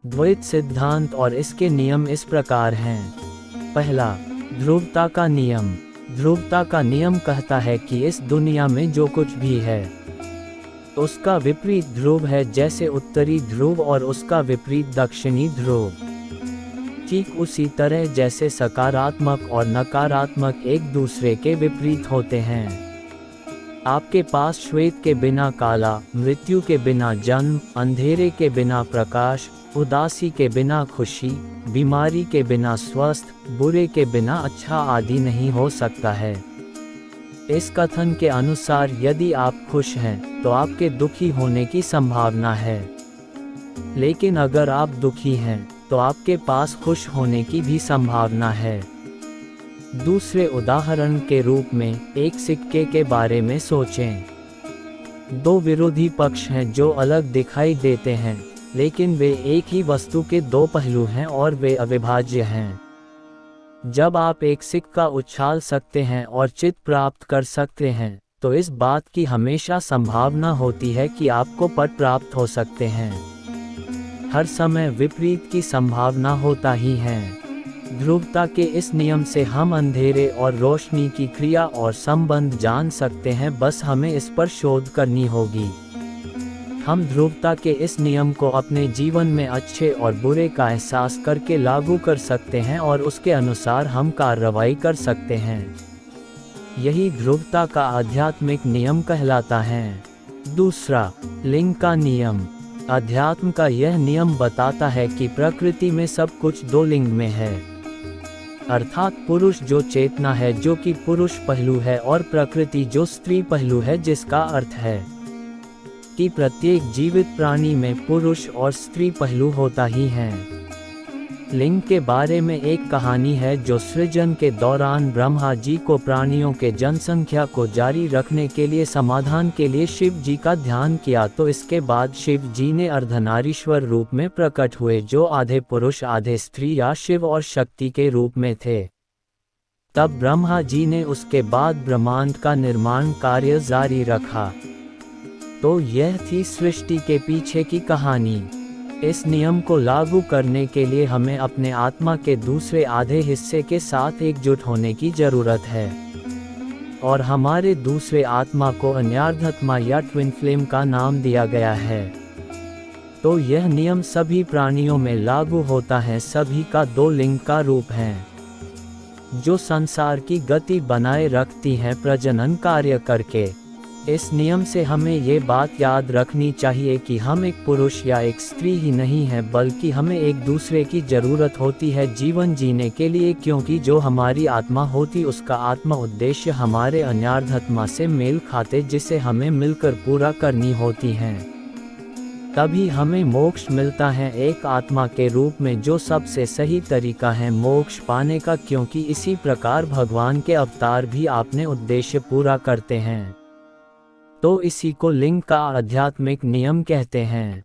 द्वैत सिद्धांत और इसके नियम इस प्रकार हैं। पहला, ध्रुवता का नियम। ध्रुवता का नियम कहता है कि इस दुनिया में जो कुछ भी है उसका विपरीत ध्रुव है, जैसे उत्तरी ध्रुव और उसका विपरीत दक्षिणी ध्रुव। ठीक उसी तरह जैसे सकारात्मक और नकारात्मक एक दूसरे के विपरीत होते हैं। आपके पास श्वेत के बिना काला, मृत्यु के बिना जन्म, अंधेरे के बिना प्रकाश, उदासी के बिना खुशी, बीमारी के बिना स्वस्थ, बुरे के बिना अच्छा आदि नहीं हो सकता है। इस कथन के अनुसार यदि आप खुश हैं तो आपके दुखी होने की संभावना है, लेकिन अगर आप दुखी हैं तो आपके पास खुश होने की भी संभावना है। दूसरे उदाहरण के रूप में एक सिक्के के बारे में सोचें। दो विरोधी पक्ष हैं जो अलग दिखाई देते हैं, लेकिन वे एक ही वस्तु के दो पहलू हैं और वे अविभाज्य हैं। जब आप एक सिक्का उछाल सकते हैं और चित प्राप्त कर सकते हैं, तो इस बात की हमेशा संभावना होती है कि आपको पट प्राप्त हो सकते हैं। हर समय विपरीत की संभावना होता ही है। ध्रुवता के इस नियम से हम अंधेरे और रोशनी की क्रिया और संबंध जान सकते हैं, बस हमें इस पर शोध करनी होगी। हम ध्रुवता के इस नियम को अपने जीवन में अच्छे और बुरे का एहसास करके लागू कर सकते हैं और उसके अनुसार हम कार्रवाई कर सकते हैं। यही ध्रुवता का आध्यात्मिक नियम कहलाता है। दूसरा, लिंग का नियम। अध्यात्म का यह नियम बताता है कि प्रकृति में सब कुछ दो लिंग में है, अर्थात पुरुष जो चेतना है जो कि पुरुष पहलू है, और प्रकृति जो स्त्री पहलू है, जिसका अर्थ है कि प्रत्येक जीवित प्राणी में पुरुष और स्त्री पहलू होता ही है। लिंग के बारे में एक कहानी है जो सृजन के दौरान ब्रह्मा जी को प्राणियों के जनसंख्या को जारी रखने के लिए समाधान के लिए शिव जी का ध्यान किया, तो इसके बाद शिव जी ने अर्धनारीश्वर रूप में प्रकट हुए, जो आधे पुरुष आधे स्त्री या शिव और शक्ति के रूप में थे। तब ब्रह्मा जी ने उसके बाद ब्रह्मांड का निर्माण कार्य जारी रखा। तो यह थी सृष्टि के पीछे की कहानी। इस नियम को लागू करने के लिए हमें अपने आत्मा के दूसरे आधे हिस्से के साथ एकजुट होने की जरूरत है, और हमारे दूसरे आत्मा को अन्यार्धात्मा या ट्विन फ्लेम का नाम दिया गया है। तो यह नियम सभी प्राणियों में लागू होता है, सभी का दो लिंग का रूप है, जो संसार की गति बनाए रखती हैं प्रजनन कार्य करके। इस नियम से हमें ये बात याद रखनी चाहिए कि हम एक पुरुष या एक स्त्री ही नहीं हैं, बल्कि हमें एक दूसरे की ज़रूरत होती है जीवन जीने के लिए, क्योंकि जो हमारी आत्मा होती उसका आत्मा उद्देश्य हमारे अन्यार्धात्मा से मेल खाते, जिसे हमें मिलकर पूरा करनी होती हैं। तभी हमें मोक्ष मिलता है एक आत्मा के रूप में, जो सबसे सही तरीका है मोक्ष पाने का, क्योंकि इसी प्रकार भगवान के अवतार भी अपने उद्देश्य पूरा करते हैं। तो इसी को लिंग का आध्यात्मिक नियम कहते हैं।